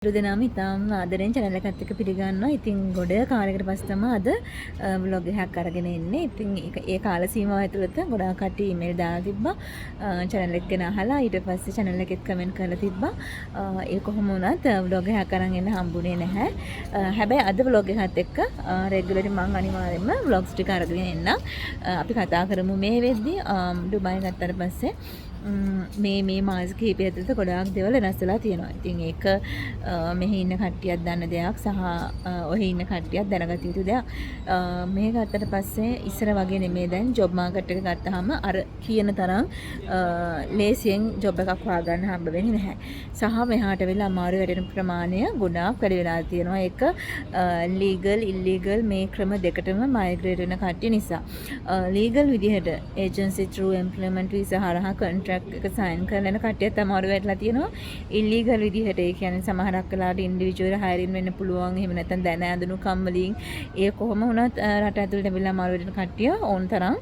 දෙනාම ඉතාම ආදරෙන් channel එකත් එක්ක පිළිගන්නවා. ඉතින් ගොඩ කාලයකට පස්සේ තමයි අද vlog එකක් අරගෙන එන්නේ. ඉතින් ඒ කාල සීමාව ඇතුළත ගොඩාක් කට්ටිය email දාලා තිබ්බා. channel එක ගැන අහලා ඊට පස්සේ channel එකෙත් comment කරලා තිබ්බා. ඒ කොහොම වුණත් vlog එකක් අරන් එන්න හම්බුනේ නැහැ. හැබැයි අද vlog එකත් එක්ක regularly මම අනිවාර්යයෙන්ම vlogs ටික අරගෙන එන්නම්. අපි කතා කරමු මේ වෙද්දි ඩුබායි ගත්තට පස්සේ මේ මාස කිහිපය ඇතුළත ගොඩාක් දේවල් වෙනස් වෙලා තියෙනවා. ඉතින් ඒක මෙහි ඉන්න කට්ටියක් දන්න දෙයක් සහ ඔහි ඉන්න කට්ටියක් දැනගත යුතු දෙයක්. මේ ගත්තට පස්සේ ඉස්සර වගේ නෙමෙයි දැන් ජොබ් මාකට් එක ගත්තාම අර කියන තරම් ලේසියෙන් ජොබ් එකක් හොයාගන්න හම්බ වෙන්නේ නැහැ. සහ මෙහාට වෙලා අමාරු වැඩෙන ප්‍රමාණය ගොඩාක් වැඩි වෙලා තියෙනවා. ඒක ලීගල් ඉල්ලීගල් මේ ක්‍රම දෙකටම මයිග්‍රේට් වෙන කට්ටිය නිසා. ලීගල් විදිහට ඒජන්සි through employment visa හරහා contract එක සයින් කරලා යන කට්ටියත් අමාරු වෙලා තියෙනවා. ඉල්ලීගල් විදිහට ඒ කියන්නේ සමහරක් වෙලාවට ඉන්ඩිවිජුවල් හයරින් වෙන්න පුළුවන්. එහෙම නැත්නම් දැන ඇඳුණු කම්මලින් ඒ කොහොම වුණත් රට ඇතුළට ඇවිල්ලා අමාරු වෙන කට්ටිය ඕන තරම්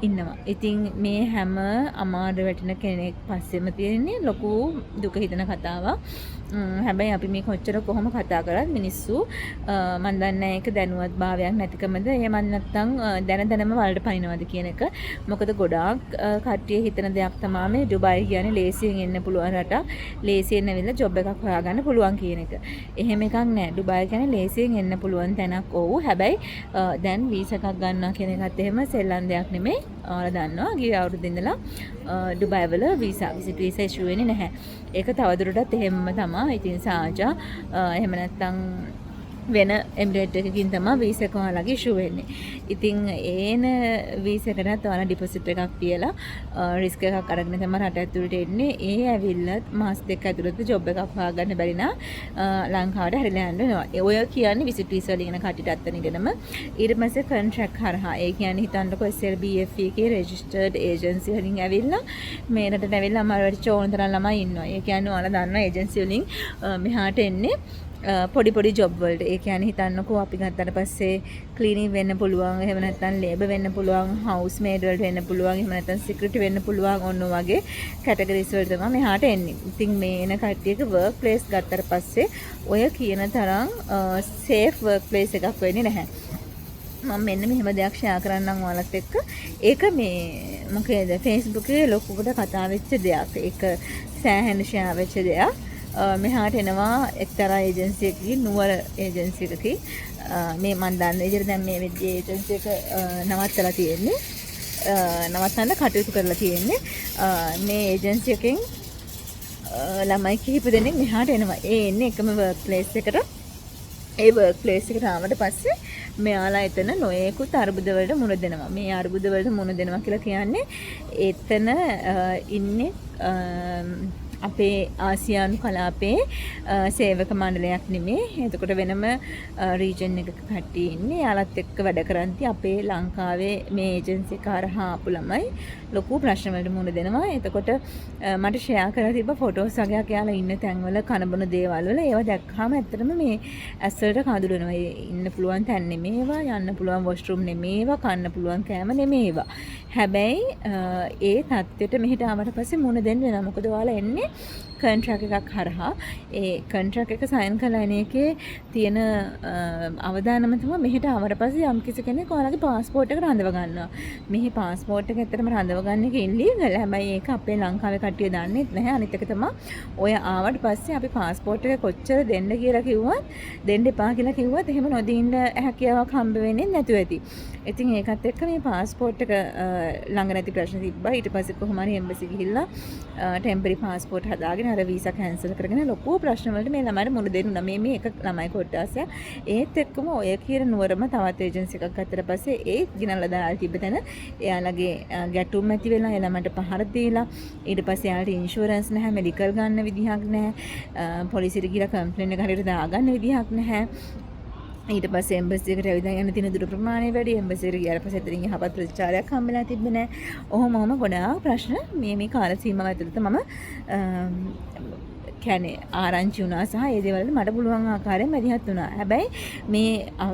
ඉන්නවා. ඉතින් මේ හැම අමාරු වැටෙන කෙනෙක් පස්සෙම තියෙන්නේ ලොකු දුක හිතෙන කතාවක්. හැබැයි අපි මේ කොච්චර කොහොම කතා කරත් මිනිස්සු මන් දන්නේ ඒක දැනුවත් භාවයක් නැතිකමද එහෙම නැත්නම් දැනම වලට පනිනවද කියන එක. මොකද ගොඩාක් කට්ටිය හිතන දෙයක් තමයි මේ ඩුබායි කියන්නේ ලේසියෙන් එන්න පුළුවන් රටක්. ලේසියෙන් ඇවිල්ලා ජොබ් එකක් හොයාගන්න පුළුවන් කියන එක. එහෙම එකක් නෑ. ඩුබායි කියන්නේ ලේසියෙන් එන්න පුළුවන් තැනක් ඔව්. හැබැයි දැන් වීසා එකක් ගන්නවා කියන එකත් එහෙම සෙල්ලම් දෙයක් නෙමෙයි. ඔයාලා දන්නවා ගිය අවුරුද්දේ ඉඳලා ඩුබායි වල වීසා ඉෂුව වෙන්නේ නැහැ. ඒක තවදුරටත් එහෙමම තමයි. ඉතින් සාජා එහෙම නැත්නම් වෙන එමිරේට් එකකින් තමයි වීසා එක ඔයාලගේ ඉෂුව වෙන්නේ. ඉතින් ඒන වීසා එකකට ඔයාලා ඩිපොසිට් එකක් තියලා රිස්ක් එකක් අරගෙන තමයි රට ඇතුළට එන්නේ. ඒ ඇවිල්ලා මාස දෙක ඇතුළත ජොබ් එකක් හොයාගන්න බැරි නම් ලංකාවට හැරිලා යන්න වෙනවා. ඔය කියන්නේ විසිට් වීසා වලින් එන කට්ටියට අත්තනින්ම ඊට පස්සේ කොන්ට්‍රැක්ට් හරහා ඒ කියන්නේ හිතන්නකො SLBF එකේ රෙජිස්ටර්ඩ් ඒජන්සි වලින් ඇවිල්ලා මේ රටට ඇවිල්ලා අමාරුවට චෝන තරම් ළමයි ඉන්නවා. ඒ කියන්නේ ඔයාලා දන්නවා ඒජන්සි වලින් මෙහාට එන්නේ පොඩි ජොබ් වලට. ඒ කියන්නේ හිතන්නකෝ අපි ගත්තට පස්සේ ක්ලීනින් වෙන්න පුළුවන්, එහෙම නැත්නම් ලේබර් වෙන්න පුළුවන්, හවුස් මේඩ් වලට වෙන්න පුළුවන්, එහෙම නැත්නම් සිකියුරිටි වෙන්න පුළුවන්. ඔන්න වගේ කැටගරිස් වලට තමයි මෙහාට එන්නේ. ඉතින් මේ එන කට්ටියක වර්ක් ප්ලේස් ගත්තට පස්සේ ඔය කියන තරම් සේෆ් වර්ක් ප්ලේස් එකක් වෙන්නේ නැහැ. මම මෙන්න මෙහෙම දෙයක් ෂෙයා කරන්නම් ඔයාලත් එක්ක. ඒක මේ මොකේද Facebook එකේ ලොකුකට කතා වෙච්ච දෙයක්. ඒක සෑහෙන ෂෙයා වෙච්ච දෙයක්. මෙහාට එනවා එක්තරා ඒජන්සි එකකින් නුවර ඒජන්සි එකකින් මේ මන් දන්න විදිහට දැන් මේ වෙද්දී ඒජන්සි එක නවත්තලා තියෙන්නේ. නවත්තන්න කටයුතු කරලා තියෙන්නේ. මේ ඒජන්සි එකෙන් ළමයි කිහිප දෙනෙක් මෙහාට එනවා. ඒ එන්නේ එකම වර්ක් ප්ලේස් එකට. ඒ වර්ක් ප්ලේස් එකට ආවට පස්සේ මෙයාලා එතන නොයෙකුත් අර්බුද වලට මුහුණ දෙනවා. මේ අර්බුද වලට මුහුණ දෙනවා කියලා කියන්නේ එතන ඉන්නේ අපේ ආසියානු කලාපේ සේවක මණ්ඩලයක් නෙමෙයි. එතකොට වෙනම රීජන් එකක කට්ටිය ඉන්නේ. යාලත් එක්ක වැඩ කරන්ති අපේ ලංකාවේ මේ ඒජන්සි එක හරහා ආපු ළමයි ලොකු ප්‍රශ්න වලට මුහුණ දෙනවා. එතකොට මට ෂෙයා කරලා තිබ්බ ෆොටෝස් වගේක් යාලා ඉන්න තැන්වල කනබන දේවල් වල ඒවා දැක්කම ඇත්තටම මේ ඇස් වලට කඳුළු වෙනවා. ඉන්න පුළුවන් තැන් නෙමේවා, යන්න පුළුවන් වොෂ්රූම් නෙමේවා, කන්න පුළුවන් කෑම නෙමේවා. හැබැයි ඒ தත්ත්වෙට මෙහෙට ආවට පස්සේ මුහුණ දෙන්න වෙනවා. මොකද ඔයාලා එන්නේ කොන්ට්‍රැක්ට් එකක් හරහා. ඒ කොන්ට්‍රැක්ට් එක සයින් කරලා එන එකේ තියෙන අවදානම තමයි මෙහෙට ආවට පස්සේ යම් කිසි කෙනෙක් ඔයාලගේ પાස්පෝර්ට් එක රඳව ගන්නවා. මෙහි පාස්පෝර්ට් එක ඇත්තටම රඳව ගන්න එක ඉල්ලීගල්. හැබැයි ඒක අපේ ලංකාවේ කට්ටිය දන්නේ නැහැ. අනිත් එක තමයි ඔය ආවට පස්සේ අපි પાස්පෝර්ට් එක කොච්චර දෙන්න කියලා කිව්වත් දෙන්න එපා කියලා කිව්වත් එහෙම නොදීන්න හැකියාවක් හම්බ වෙන්නේ නැතුව ඇති. ඉතින් ඒකත් එක්ක මේ પાස්පෝර්ට් එක ළඟ නැති ප්‍රශ්න තිබ්බා. ඊට පස්සේ කොහොම හරි එම්බසි ගිහිල්ලා ටෙම්පරරි પાස්පෝර්ට් හදාගෙන අර වීසා කැන්සල් කරගෙන ලොකු ප්‍රශ්න වලට මේ ළමයිට මුහුණ දෙන්නුනා. මේ එක ළමයි කොට්ටාසය. ඒත් එක්කම ඔය කියන නුවරම තවත් ඒජන්සි එකක් ගත්තට පස්සේ ඒ ගිනල්ලා දාලා තිබ්බ තැන එයාලගේ ගැටුම් ඇති වෙලා ඒ ළමයිට පහර දීලා ඊට පස්සේ එයාලට ඉන්ෂුරන්ස් නැහැ, මෙඩිකල් ගන්න විදිහක් නැහැ, පොලිසියට ගිහලා කම්ප්ලේන්ට් එක හරියට දාගන්න විදිහක් නැහැ. ඊට පස්සේ එම්බසි එකට ඇවිදලා යන තියෙන දුර ප්‍රමාණය වැඩි. එම්බසි එකට ගියාට පස්සේ එතනින් යහපත් ප්‍රතිචාරයක් හම්බෙලා තිබ්බේ නැහැ. ඔහොම ගොඩාක් ප්‍රශ්න මේ කාල සීමාව ඇතුළත මම කියන්නේ ආරංචි වුණා සහ ඒ දේවල් මට පුළුවන් ආකාරයෙන් මැදිහත් වුණා. හැබැයි මේ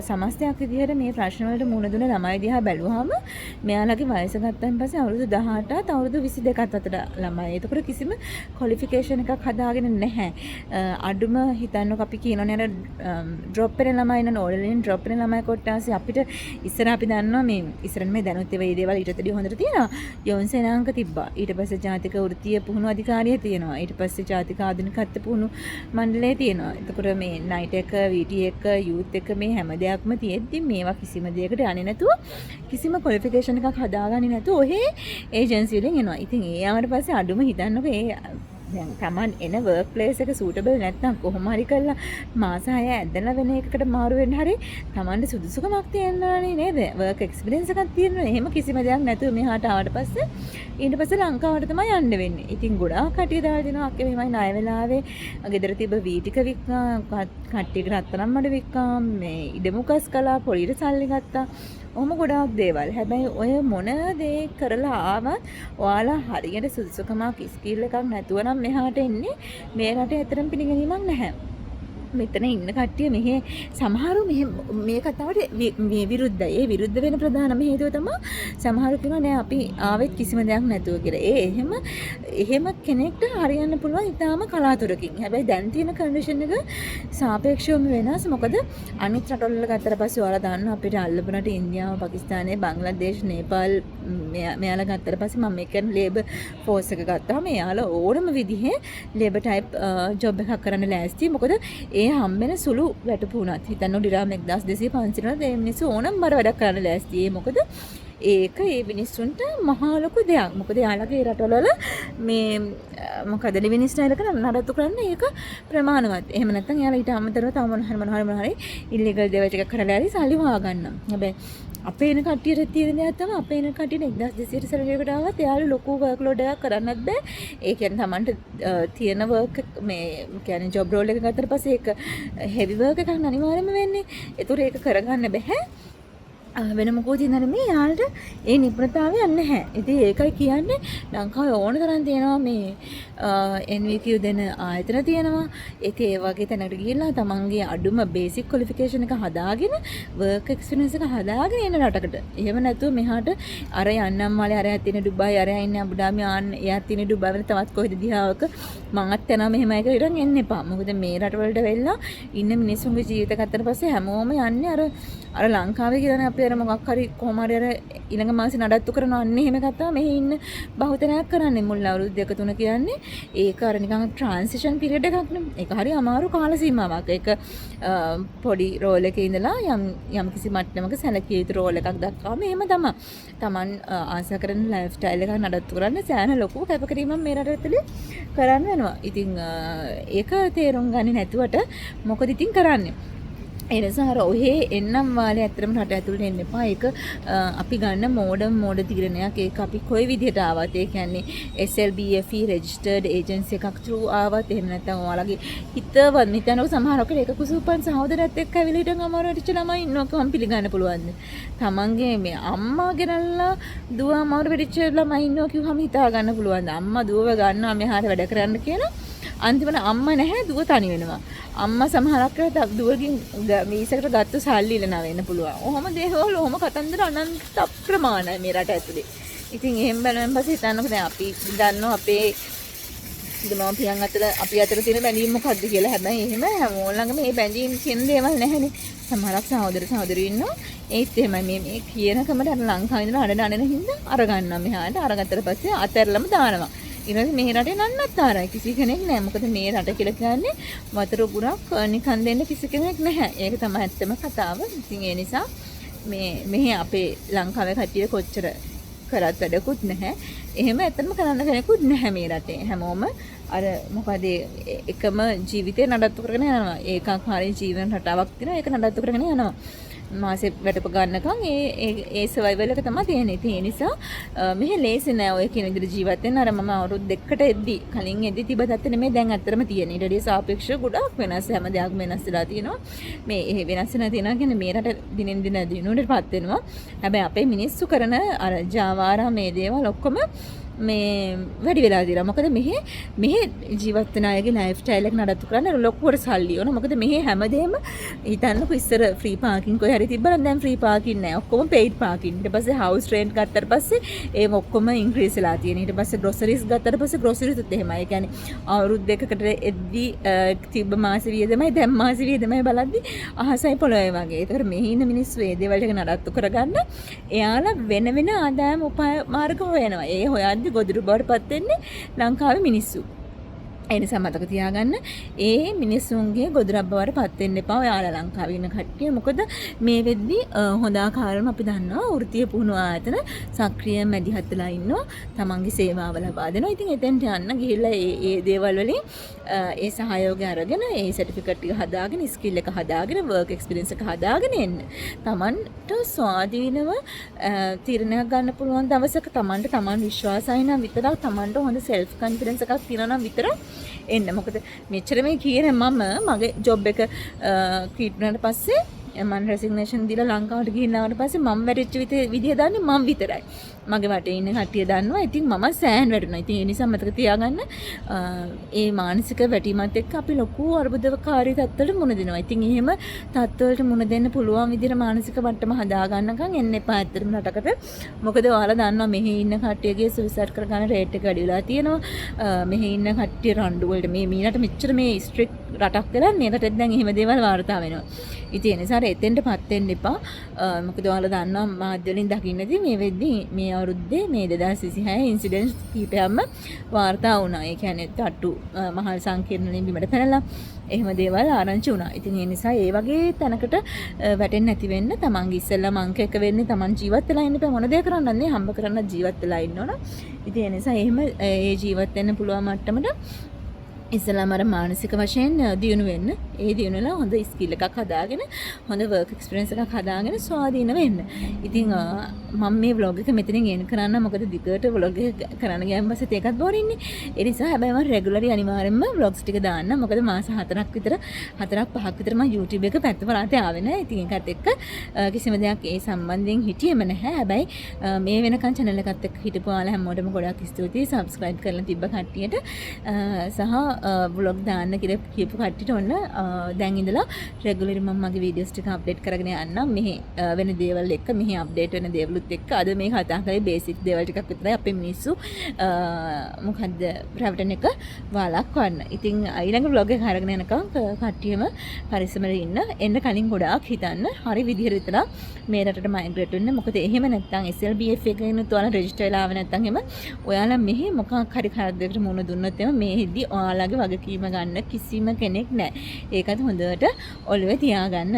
සමස්තයක් විදිහට මේ ප්‍රශ්න වලට මුහුණ දුන ළමයි දිහා බැලුවාම මෙයාලගේ වයස ගත්තන් පස්සේ අවුරුදු 18ත් අවුරුදු 22ත් අතර ළමයි. ඒතකොට කිසිම ක්වොලිෆිකේෂන් එකක් හදාගෙන නැහැ. අඩුම හිතන්නකො අපි කියනෝනේ අර ඩ්‍රොප් වෙන ළමයි නෝ ඕඩලින් ඩ්‍රොප් වෙන ළමයි කොට්ටාසේ අපිට ඉස්සර අපි දන්නවා මේ ඉස්සරන් මේ දැනුත් ඒ දේවල් ඊටතදී හොඳට තියෙනවා. යෝන් සේනාංක තිබ්බා. ඊට පස්සේ ජාතික වෘත්තීය පුහුණු අධිකාරිය තියෙනවා. ඊට පස්සේ ජාතික ආධුනිකත්ව පුහුණු මණ්ඩලය තියෙනවා. එතකොට මේ නයිට් එක, VT එක, යූත් එක මේ හැම දෙයක්ම තියෙද්දි මේවා කිසිම දෙයකට යන්නේ නැතුව කිසිම ක්වොලිෆිකේෂන් එකක් හදාගන්නේ නැතුව ඔහේ ඒජන්සි වලින් එනවා. ඉතින් ඒ ආවට පස්සේ අඩුම හිතන්නකො ඒ දැන් Taman එන වර්ක් ප්ලේස් එක සූටබල් නැත්නම් කොහොම හරි කරලා මාස 6 ඇදලා වෙන එකකට මාරු වෙන්න හරි Tamanට සුදුසුකමක් තියෙනවානේ නේද? වර්ක් එක්ස්පීරියන්ස් එකක් තියෙනවා. එහෙම කිසිම දෙයක් නැතුව මෙහාට ආවට පස්සේ ඊට පස්සේ ලංකාවට තමයි යන්න වෙන්නේ. ඉතින් ගොඩාක් කටිය දාලා දෙනවා අක්කේ මෙහෙමයි ණය වෙලාවේ ගෙදර තිබ්බ වී ටික වික්කා කට්ටියට රත්තරන් මඩ වික්කා මේ ඉඩමුකස් කළා පොලියට සල්ලි ගත්තා. ඔහොම ගොඩාක් දේවල්. හැබැයි ඔය මොන දේ කරලා ආවත් ඔයාලා හරියට සුදුසුකමක් ස්කිල් එකක් නැතුව නම් මෙහාට එන්නේ මේ රටේ ඇත්තටම පිළිගැනීමක් නැහැ. මෙතන ඉන්න කට්ටිය මෙහි සමහරු මේ කතාවට විරුද්ධයි. ඒ විරුද්ධ වෙන ප්‍රධානම හේතුව තමයි සමහරු කියනවා නෑ අපි ආවෙත් කිසිම දෙයක් නැතුව කියලා. එහෙම කෙනෙක්ට හරියන්න පුළුවන් ඉතාලම කලාතුරකින්. හැබැයි දැන් තියෙන කන්ඩිෂන් එක සාපේක්ෂවම වෙනස්. මොකද අනිත් රටවල් වල ගත්තට පස්සේ ඔයාලා දන්නවා අපිට අල්ලපුණට ඉන්දියාව, පාකිස්තානය, බංග්ලාදේශ, නේපාල් මෙයාලා ගත්තට පස්සේ මම මේ කියන්නේ ලේබර් ෆෝස් එක ගත්තාම එයාලා ඕනම විදිහේ ලේබර් ටයිප් ජොබ් එකක් කරන්න ලෑස්ති. මොකද ඒ හම්බෙන සුළු වැටුපුණත් හිතන්න ඩිරාම් 1200 500 ඒ මිනිස්සු ඕනම් බර වැඩක් කරන්න ලෑස්ති. මොකද ඒක ඒ මිනිස්සුන්ට මහා ලොකු දෙයක්. මොකද යාළගේ රටවල මේ මොකද ලිවිං ස්ටයිල් එක නඩත්තු කරන්න ඒක ප්‍රමාණවත්. එහෙම නැත්නම් යාලා ඊට අමතරව තව මොන හරි ඉල්ලීගල් දේවල් ටිකක් කරලා හරි සල්ලි හොයාගන්නවා. හැබැයි අපේ එන කට්ටියට තියෙන දෙයක් තමයි අපේ එන කට්ටියට 1200 සැලරි එකට ආවත් එයාලා ලොකු වර්ක් ලෝඩ් එකක් කරන්නත් බෑ. ඒ කියන්නේ Tamanට තියෙන වර්ක් මේ කියන්නේ ජොබ් රෝල් එක ගත්තට පස්සේ ඒක හෙවි වර්ක් එකක් අනිවාර්යයෙන්ම වෙන්නේ. ඒතර ඒක කරගන්න බෑ. වෙන මොකෝ තියෙනවද මේ යාළට ඒ නිපුණතාවයක් නැහැ. ඉතින් ඒකයි කියන්නේ ලංකාවේ ඕන තරම් තියෙනවා මේ NVQ දෙන ආයතන තියෙනවා. ඒක ඒ වගේ තැනකට ගිහිල්ලා තමන්ගේ අඩුම බේසික් ක්වොලිෆිකේෂන් එක හදාගෙන වර්ක් එක්ස්පීරියන්ස් එක හදාගෙන එන රටකට. එහෙම නැතුව මෙහාට අර යන්නම් මාලේ අර තියෙන ඩුබායි අර ඉන්නේ අබුඩාබි එයා තියෙන ඩුබායි වල තවත් කොහෙද දිහාවක මංත් යනවා මෙහෙමයි කියලා ඉතින් එන්න එපා. මොකද මේ රටවලට වෙලා ඉන්න මිනිස්සුන්ගේ ජීවිත ගත්තට පස්සේ හැමෝම යන්නේ අර ලංකාවේ කියන්නේ අපි අර මොකක් හරි කොහොම හරි අර ඊළඟ මාසේ නඩත්තු කරනවා අන්න එහෙම ගත්තා මෙහි ඉන්න බහුතරයක් කරන්නේ මුල් අවුරුදු 2-3 කියන්නේ ඒක අර නිකන් ට්‍රාන්සිෂන් පීරියඩ් එකක් නේ. ඒක හරි අමාරු කාල සීමාවක්. ඒක පොඩි රෝල් එකේ ඉඳලා යම් කිසි මට්ටමක සැලකිය යුතු රෝල් එකක් දක්වාම එහෙම තමයි. Taman ආසා කරන ලයිෆ් ස්ටයිල් එකක් නඩත්තු කරන්න සෑහෙන ලොකු කැපකිරීමක් මේ රට ඇතුලේ කරන්න වෙනවා. ඉතින් ඒක තේරුම් ගන්නේ නැතුවට මොකද ඉතින් කරන්නේ? ඒ නිසා අර ඔහේ එන්නම් වාලේ ඇත්තටම රට ඇතුළට එන්න එපා. ඒක අපි ගන්න මෝඩ තීරණයක්. ඒක අපි කොයි විදිහට ආවත් ඒ කියන්නේ SLBFE රෙජිස්ටර්ඩ් ඒජන්සි එකක් through ආවත් එහෙම නැත්නම් ඔයාලගේ හිතවත් මිතනක සමහරකට ඒක කුසුපන් සහෝදරයත් එක්ක ඇවිල්ලා හිටන් අමාරු වෙච්ච ළමයි ඉන්නවා කොහොම පිළිගන්න පුළුවන්ද? තමන්ගේ මේ අම්මා ගෙනල්ලා දුව අමාරු වෙච්ච ළමයි ඉන්නවා කිව්වම හිතා ගන්න පුළුවන්ද? අම්මා දුවව ගන්නවා මෙහාට වැඩ කරන්න කියලා. අන්තිමට අම්මා නැහැ දුව තනි වෙනවා. අම්මා සමහරක් වෙලාවට දුවගෙන් මීසකට ගත්ත සල්ලි ඉලනවා වෙන්න පුළුවන්. ඔහොම දේවල් ඔහොම කතන්දර අනන්ත ප්‍රමාණයි මේ රට ඇතුලේ. ඉතින් එහෙම බලන පස්සේ හිතන්නකො දැන් අපි දන්නවා අපේ දෙමව්පියන් අතර අපි අතර තියෙන බැඳීම් මොකක්ද කියලා. හැබැයි එහෙම හැමෝම ළඟම මේ බැඳීම් කියන දේවල් නැහැනේ. සමහරක් සහෝදරයෝ ඉන්නවා. ඒත් එහෙමයි මේ කියන කමට අර ලංකාවේ ඉඳලා අඬන හින්දා අරගන්නවා මෙහාට. අරගත්තට පස්සේ අතැරලම දානවා. ඊළඟට මේ රටේ නන්නත්තරයි කිසි කෙනෙක් නැහැ. මොකද මේ රට කියලා කියන්නේ වතුර පුරක් නිකන් දෙන්න කිසි කෙනෙක් නැහැ. ඒක තමයි ඇත්තම කතාව. ඉතින් ඒ නිසා මෙහි අපේ ලංකාවේ කට්ටිය කොච්චර කරත් වැඩකුත් නැහැ. එහෙම ඇත්තම කරන්න කෙනෙකුත් නැහැ මේ රටේ. හැමෝම අර මොකද එකම ජීවිතේ නඩත්තු කරගෙන යනවා. ඒකාකාරී ජීවන රටාවක් තියෙනවා. ඒක නඩත්තු කරගෙන යනවා. මාසෙ වැටප ගන්නකම් ඒ සර්වයිවල් එක තමයි තියෙන්නේ. ඒ නිසා මෙහෙ ලේසි නෑ ඔය කියන විදිහට ජීවත් වෙන්න. අර මම අවුරුදු දෙකකට එද්දි කලින් එද්දි තිබ්බ තත්ත්වෙ නෙමෙයි දැන් ඇත්තටම තියෙන්නේ. ඊට වඩා සාපේක්ෂව ගොඩාක් වෙනස්. හැම දෙයක්ම වෙනස් වෙලා තියෙනවා. මේ වෙනස් වෙනවා කියන්නේ මේ රට දිනෙන් දින දිනුවටපත් වෙනවා. හැබැයි අපේ මිනිස්සු කරන අර ජාවාරා මේ දේවල් ඔක්කොම මේ වැඩි වෙලා තියෙනවා. මොකද මෙහි ජීවත් වෙන අයගේ ලයිෆ් ස්ටයිල් එක නඩත්තු කරන්න ලොකුවට සල්ලි ඕන. මොකද මෙහි හැමදේම හිතන්නකො ඉස්සර ෆ්‍රී පාකින් කොහේ හරි තිබ්බනම් දැන් ෆ්‍රී පාකින් නැහැ. ඔක්කොම පේයිඩ් පාකින්. ඊට පස්සේ හවුස් රෙන්ට් ගත්තට පස්සේ ඒව ඔක්කොම ඉන්ක්‍රීස් වෙලා තියෙනවා. ඊට පස්සේ ග්‍රොසරිස් ගත්තට පස්සේ ග්‍රොසරිස්ත් එහෙමයි. ඒ කියන්නේ අවුරුදු දෙකකට එද්දි තිබ්බ මාස වියදමයි දැන් මාස වියදමයි බලද්දි අහසයි පොළොවේ වගේ. ඒතකොට මෙහි ඉන්න මිනිස්සු ඒ දේවල් ටික නඩත්තු කරගන්න එයාලා වෙන වෙන ආදායම උපාය මාර්ග හොයනවා. ඒ හොයද්දි ගොදුරු බවට පත් වෙන්නේ ලංකාවේ මිනිස්සු. ඒ නිසා මතක තියාගන්න ඒ මිනිස්සුන්ගේ ගොදුරක් බවට පත් වෙන්න එපා ඔයාලා ලංකාවේ ඉන්න කට්ටිය. මොකද මේ වෙද්දි හොඳ ආකාරවම අපි දන්නවා වෘත්තීය පුහුණු ආයතන සක්‍රිය මැදිහත් වෙලා ඉන්නවා. තමන්ගේ සේවාව ලබා දෙනවා. ඉතින් එතෙන්ට යන්න ගිහිල්ලා ඒ දේවල් වලින් ඒ සහයෝගය අරගෙන ඒ සර්ටිෆිකේට් ටික හදාගෙන ස්කිල් එක හදාගෙන වර්ක් එක්ස්පීරියන්ස් එක හදාගෙන එන්න. තමන්ට ස්වාධීනව තීරණයක් ගන්න පුළුවන් දවසක තමන් විශ්වාසයි නම් විතරක් තමන්ට හොඳ සෙල්ෆ් කොන්ෆිඩන්ස් එකක් තියෙනවා නම් විතරක් එන්න. මොකද මෙච්චර මේ කියන මගේ ජොබ් එක ක්විට් වුණාට පස්සේ මම රෙසිග්නේෂන් දීලා ලංකාවට ගිහින් ආවට පස්සේ මම වැටිච්ච විදිය දන්නේ මම විතරයි. මගේ වටේ ඉන්න කට්ටිය දන්නවා. ඉතින් මම සෑහන් වැටුණා. ඉතින් ඒ නිසා මතක තියාගන්න ඒ මානසික වැටීමත් එක්ක අපි ලොකු අර්බුදකාරී තත්ත්වවලට මුහුණ දෙනවා. ඉතින් එහෙම තත්ත්වවලට මුහුණ දෙන්න පුළුවන් විදිහට මානසික මට්ටම හදා ගන්නකම් එන්න එපා ඇත්තටම රටකට. මොකද ඔයාලා දන්නවා මෙහි ඉන්න කට්ටියගේ සුයිසයිඩ් කරගන්න රේට් එක වැඩි වෙලා තියෙනවා. මෙහි ඉන්න කට්ටිය රණ්ඩු වලට මීනට මෙච්චර මේ ස්ට්‍රික්ට් රටක් කරන්නේ. ඒකට දැන් එහෙම දේවල් වාර්තා වෙනවා. ඉතින් ඒ නිසා එතෙන්ටපත් වෙන්න එපා. මොකද ඔයාලා දන්නවා මාධ්‍ය වලින් දකින්නදී මේ වෙද්දී මේ අවුරුද්දේ මේ 2026 ඉන්සිඩන්ට්ස් කීපයක්ම වාර්තා වුණා. ඒ කියන්නේ තට්ටු මහල් සංකීර්ණ වලින් බිමට පැනලා එහෙම දේවල් ආරංචි වුණා. ඉතින් ඒ නිසා ඒ වගේ තැනකට වැටෙන්නේ නැති වෙන්න තමන්ගේ ඉස්සෙල්ලාම අංක එක වෙන්නේ තමන් ජීවත් වෙලා ඉන්න බෑ. මොන දේ කරන්නන්නේ හම්බ කරන්න ජීවත් වෙලා ඉන්න ඕන. ඉතින් ඒ නිසා එහෙම ඒ ජීවත් වෙන්න පුළුවන් මට්ටමට ඉස්සෙල්ලාම අර මානසික වශයෙන් දියුණු වෙන්න. ඒ දියුණුවලා හොඳ ස්කිල් එකක් හදාගෙන හොඳ වර්ක් එක්ස්පීරියන්ස් එකක් හදාගෙන ස්වාධීන වෙන්න. ඉතින් මම මේ vlog එක මෙතනින් එන්න කරන්න මොකද දිගට vlog එක කරන්න ගියාම පස්සේ ඒකත් බෝරින් නේ. ඒ නිසා හැබැයි මම රෙගුලරි අනිවාර්යෙන්ම vlogs ටික දාන්න. මොකද මාස 4ක් විතර 5ක් විතර මම YouTube එක පැත්ත පරාතේ ආවේ නැහැ. ඉතින් ඒකත් එක්ක කිසිම දෙයක් ඒ සම්බන්ධයෙන් හිටියෙම නැහැ. හැබැයි මේ වෙනකන් channel එකත් එක්ක හිටපු ඔයාලා හැමෝටම ගොඩක් ස්තුතියි. subscribe කරලා තිබ්බ කට්ටියට සහ vlog දාන්න කියලා කියපු කට්ටියට ඔන්න දැන් ඉඳලා රෙගුලර් මම මගේ වීඩියෝස් ටික අප්ඩේට් කරගෙන යන්නම්. මෙහි වෙන දේවල් එක්ක මෙහි අප්ඩේට් වෙන දේවලුත් එක්ක අද මේ කතා කරේ බේසික් දේවල් ටිකක් විතරයි අපේ මිනිස්සු මොකද්ද රැවටෙන එක වළක්වන්න. ඉතින් ඊළඟ vlog එක අරගෙන යනකම් කට්ටියම පරිස්සමෙන් එන්න කලින් ගොඩාක් හිතන්න. හරි විදිහට විතර මේ රටට මයිග්‍රේට් වෙන්න. මොකද එහෙම නැත්නම් SLBF එකකින් ඔයාලා රෙජිස්ටර් වෙලා ආව නැත්නම් එහෙම ඔයාලා මෙහි මොකක් හරි කරදරයකට මුහුණ දුන්නොත් එහෙම මේෙහිදී ඔයාලා වගකීම ගන්න කිසිම කෙනෙක් නැහැ. ඒකත් හොඳට ඔළුවේ තියාගන්න.